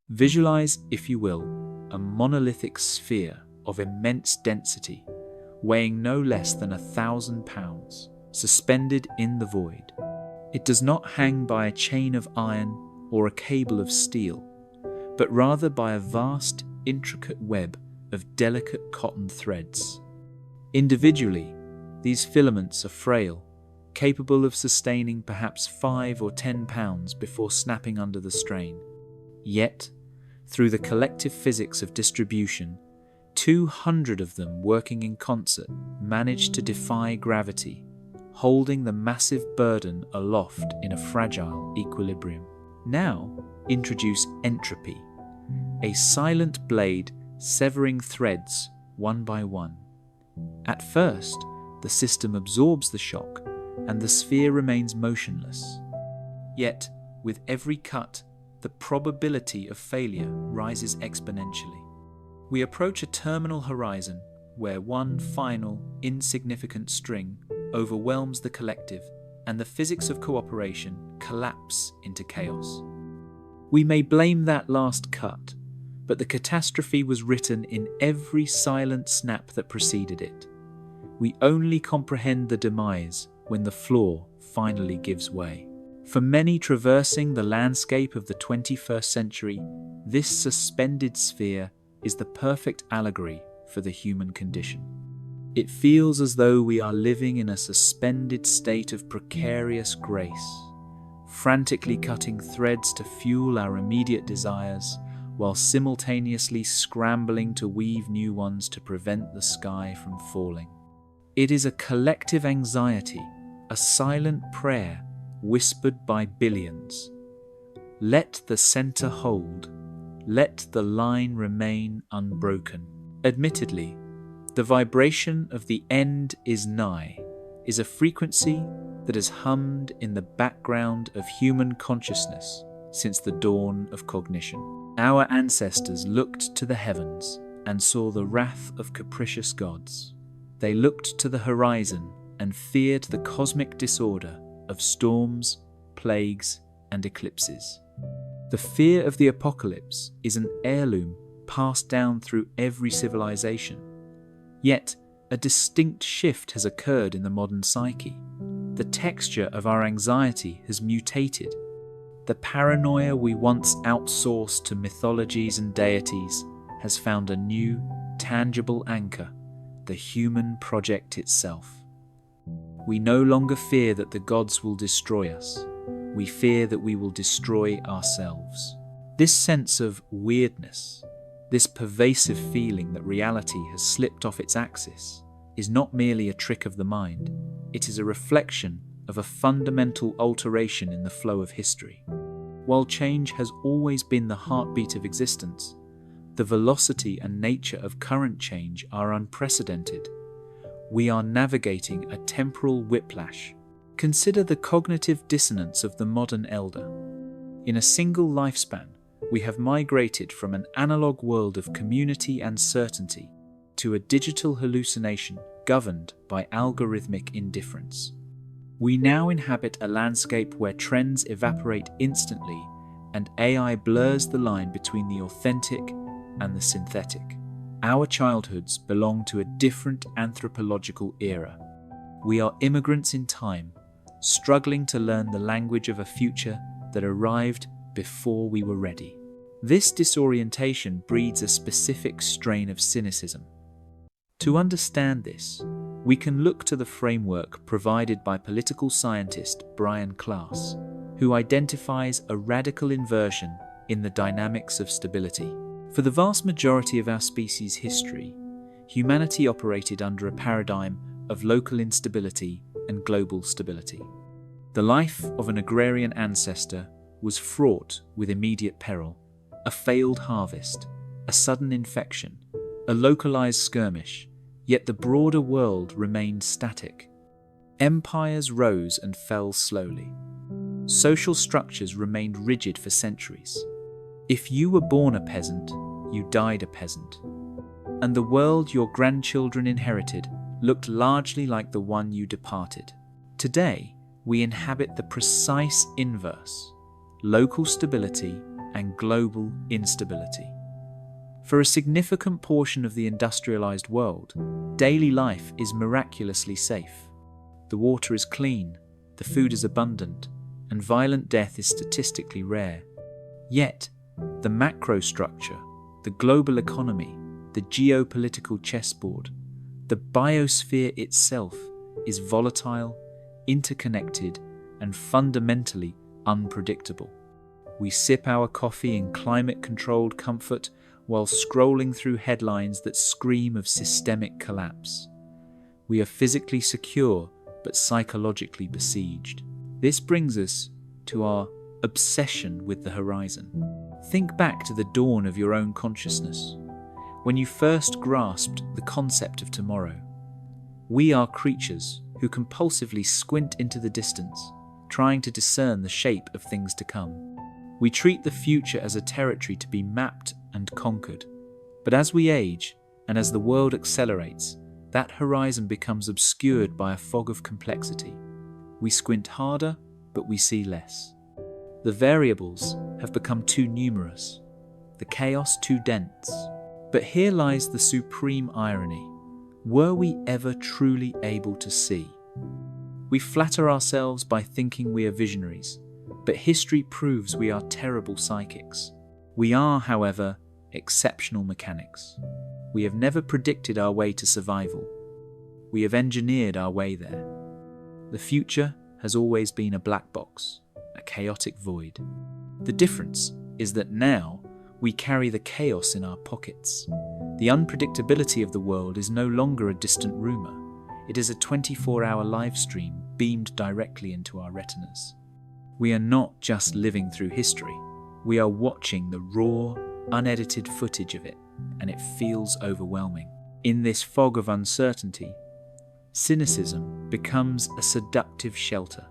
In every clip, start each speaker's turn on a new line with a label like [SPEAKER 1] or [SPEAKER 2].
[SPEAKER 1] Visualize, if you will, a monolithic sphere of immense density, weighing no less than 1,000 pounds, suspended in the void. It does not hang by a chain of iron or a cable of steel, but rather by a vast, intricate web of delicate cotton threads. Individually, these filaments are frail, capable of sustaining perhaps 5 or 10 pounds before snapping under the strain. Yet, through the collective physics of distribution, 200 of them working in concert manage to defy gravity, holding the massive burden aloft in a fragile equilibrium. Now, introduce entropy, a silent blade severing threads one by one. At first, the system absorbs the shock and the sphere remains motionless. Yet, with every cut, the probability of failure rises exponentially. We approach a terminal horizon where one final, insignificant string overwhelms the collective and the physics of cooperation collapse into chaos. We may blame that last cut, but the catastrophe was written in every silent snap that preceded it. We only comprehend the demise when the floor finally gives way. For many traversing the landscape of the 21st century, this suspended sphere is the perfect allegory for the human condition. It feels as though we are living in a suspended state of precarious grace, frantically cutting threads to fuel our immediate desires, while simultaneously scrambling to weave new ones to prevent the sky from falling. It is a collective anxiety, a silent prayer whispered by billions. Let the center hold. Let the line remain unbroken. Admittedly, the vibration of the end is nigh is a frequency that has hummed in the background of human consciousness since the dawn of cognition. Our ancestors looked to the heavens and saw the wrath of capricious gods. They looked to the horizon and feared the cosmic disorder of storms, plagues, and eclipses. The fear of the apocalypse is an heirloom passed down through every civilization. Yet, a distinct shift has occurred in the modern psyche. The texture of our anxiety has mutated. The paranoia we once outsourced to mythologies and deities has found a new, tangible anchor, the human project itself. We no longer fear that the gods will destroy us. We fear that we will destroy ourselves. This sense of weirdness, this pervasive feeling that reality has slipped off its axis, is not merely a trick of the mind. It is a reflection of a fundamental alteration in the flow of history. While change has always been the heartbeat of existence, the velocity and nature of current change are unprecedented. We are navigating a temporal whiplash. Consider the cognitive dissonance of the modern elder. In a single lifespan, we have migrated from an analog world of community and certainty to a digital hallucination governed by algorithmic indifference. We now inhabit a landscape where trends evaporate instantly and AI blurs the line between the authentic and the synthetic. Our childhoods belong to a different anthropological era. We are immigrants in time, struggling to learn the language of a future that arrived before we were ready. This disorientation breeds a specific strain of cynicism. To understand this, we can look to the framework provided by political scientist Brian Klaas, who identifies a radical inversion in the dynamics of stability. For the vast majority of our species' history, humanity operated under a paradigm of local instability and global stability. The life of an agrarian ancestor was fraught with immediate peril, a failed harvest, a sudden infection, a localized skirmish, yet the broader world remained static. Empires rose and fell slowly. Social structures remained rigid for centuries. If you were born a peasant, you died a peasant. And the world your grandchildren inherited looked largely like the one you departed. Today, we inhabit the precise inverse. Local stability and global instability. For a significant portion of the industrialized world, daily life is miraculously safe. The water is clean, the food is abundant, and violent death is statistically rare. Yet, the macro structure, the global economy, the geopolitical chessboard, the biosphere itself is volatile, interconnected, and fundamentally unpredictable. We sip our coffee in climate-controlled comfort while scrolling through headlines that scream of systemic collapse. We are physically secure but psychologically besieged. This brings us to our obsession with the horizon. Think back to the dawn of your own consciousness, when you first grasped the concept of tomorrow. We are creatures who compulsively squint into the distance, trying to discern the shape of things to come. We treat the future as a territory to be mapped and conquered. But as we age, and as the world accelerates, that horizon becomes obscured by a fog of complexity. We squint harder, but we see less. The variables have become too numerous, the chaos too dense. But here lies the supreme irony. Were we ever truly able to see? We flatter ourselves by thinking we are visionaries, but history proves we are terrible psychics. We are, however, exceptional mechanics. We have never predicted our way to survival. We have engineered our way there. The future has always been a black box, a chaotic void. The difference is that now we carry the chaos in our pockets. The unpredictability of the world is no longer a distant rumour. It is a 24-hour live stream beamed directly into our retinas. We are not just living through history. We are watching the raw, unedited footage of it, and it feels overwhelming. In this fog of uncertainty, cynicism becomes a seductive shelter.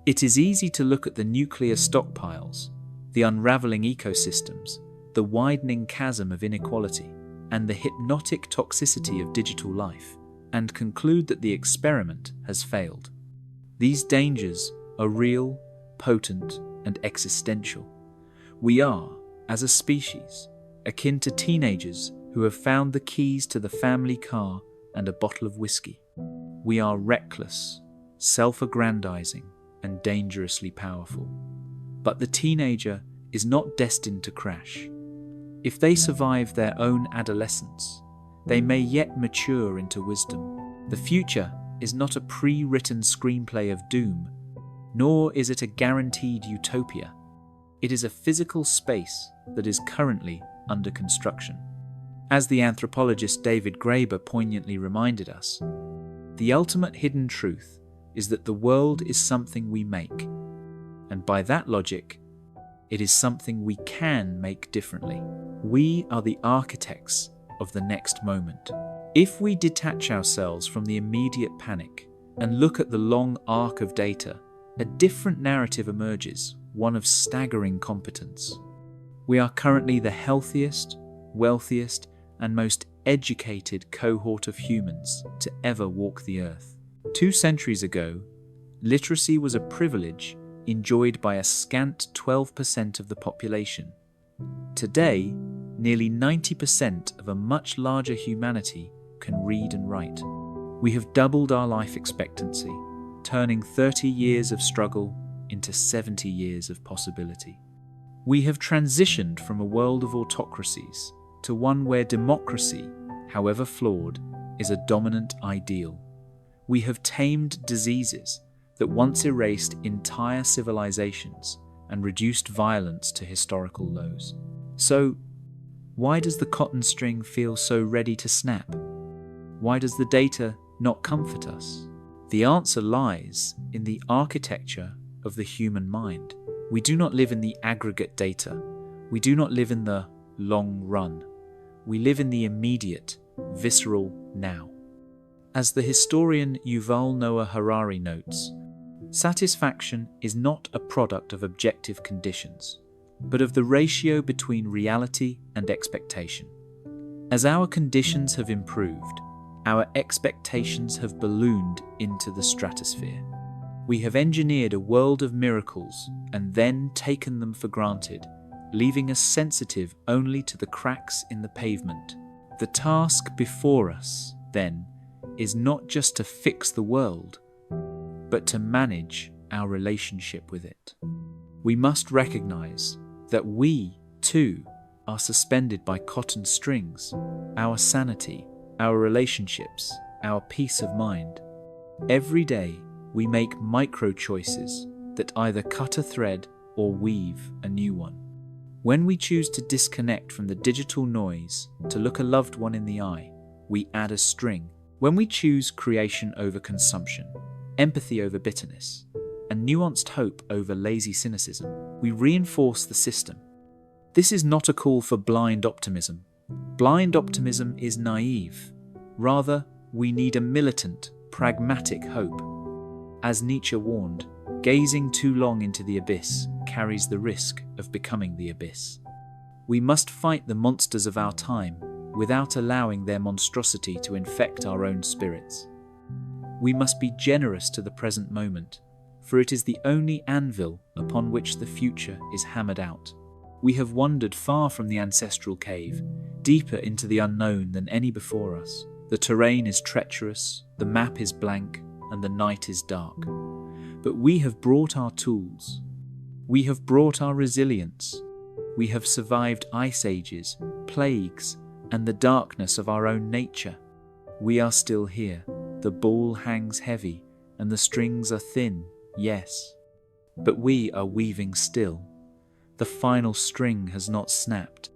[SPEAKER 1] It is easy to look at the nuclear stockpiles, the unraveling ecosystems, the widening chasm of inequality, and the hypnotic toxicity of digital life, and conclude that the experiment has failed. These dangers are real, potent, and existential. We are, as a species, akin to teenagers who have found the keys to the family car and a bottle of whiskey. We are reckless, self-aggrandizing, and dangerously powerful. But the teenager is not destined to crash. If they survive their own adolescence, they may yet mature into wisdom. The future is not a pre-written screenplay of doom, nor is it a guaranteed utopia. It is a physical space that is currently under construction. As the anthropologist David Graeber poignantly reminded us, the ultimate hidden truth is that the world is something we make, and by that logic, it is something we can make differently. We are the architects of the next moment. If we detach ourselves from the immediate panic and look at the long arc of data, a different narrative emerges, one of staggering competence. We are currently the healthiest, wealthiest, and most educated cohort of humans to ever walk the earth. 2 centuries ago, literacy was a privilege enjoyed by a scant 12% of the population. Today, nearly 90% of a much larger humanity can read and write. We have doubled our life expectancy, turning 30 years of struggle into 70 years of possibility. We have transitioned from a world of autocracies to one where democracy, however flawed, is a dominant ideal. We have tamed diseases that once erased entire civilizations and reduced violence to historical lows. So, why does the cotton string feel so ready to snap? Why does the data not comfort us? The answer lies in the architecture of the human mind. We do not live in the aggregate data. We do not live in the long run. We live in the immediate, visceral now. As the historian Yuval Noah Harari notes, satisfaction is not a product of objective conditions, but of the ratio between reality and expectation. As our conditions have improved, our expectations have ballooned into the stratosphere. We have engineered a world of miracles and then taken them for granted, leaving us sensitive only to the cracks in the pavement. The task before us, then, is not just to fix the world, but to manage our relationship with it. We must recognize that we, too, are suspended by cotton strings, our sanity, our relationships, our peace of mind. Every day, we make micro-choices that either cut a thread or weave a new one. When we choose to disconnect from the digital noise to look a loved one in the eye, we add a string. When we choose creation over consumption, empathy over bitterness, and nuanced hope over lazy cynicism, we reinforce the system. This is not a call for blind optimism. Blind optimism is naive. Rather, we need a militant, pragmatic hope. As Nietzsche warned, gazing too long into the abyss carries the risk of becoming the abyss. We must fight the monsters of our time without allowing their monstrosity to infect our own spirits. We must be generous to the present moment, for it is the only anvil upon which the future is hammered out. We have wandered far from the ancestral cave, deeper into the unknown than any before us. The terrain is treacherous, the map is blank, and the night is dark. But we have brought our tools. We have brought our resilience. We have survived ice ages, plagues, and the darkness of our own nature. We are still here. The ball hangs heavy, and the strings are thin, yes. But we are weaving still. The final string has not snapped.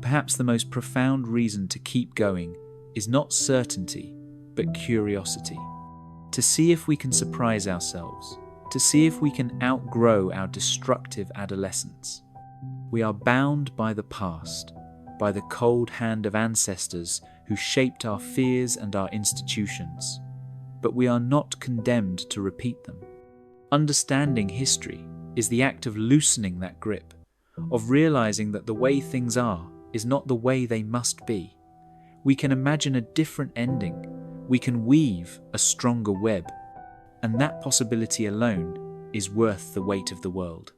[SPEAKER 1] Perhaps the most profound reason to keep going is not certainty, but curiosity. To see if we can surprise ourselves, to see if we can outgrow our destructive adolescence. We are bound by the past, by the cold hand of ancestors who shaped our fears and our institutions, but we are not condemned to repeat them. Understanding history is the act of loosening that grip, of realizing that the way things are is not the way they must be. We can imagine a different ending. We can weave a stronger web, and that possibility alone is worth the weight of the world.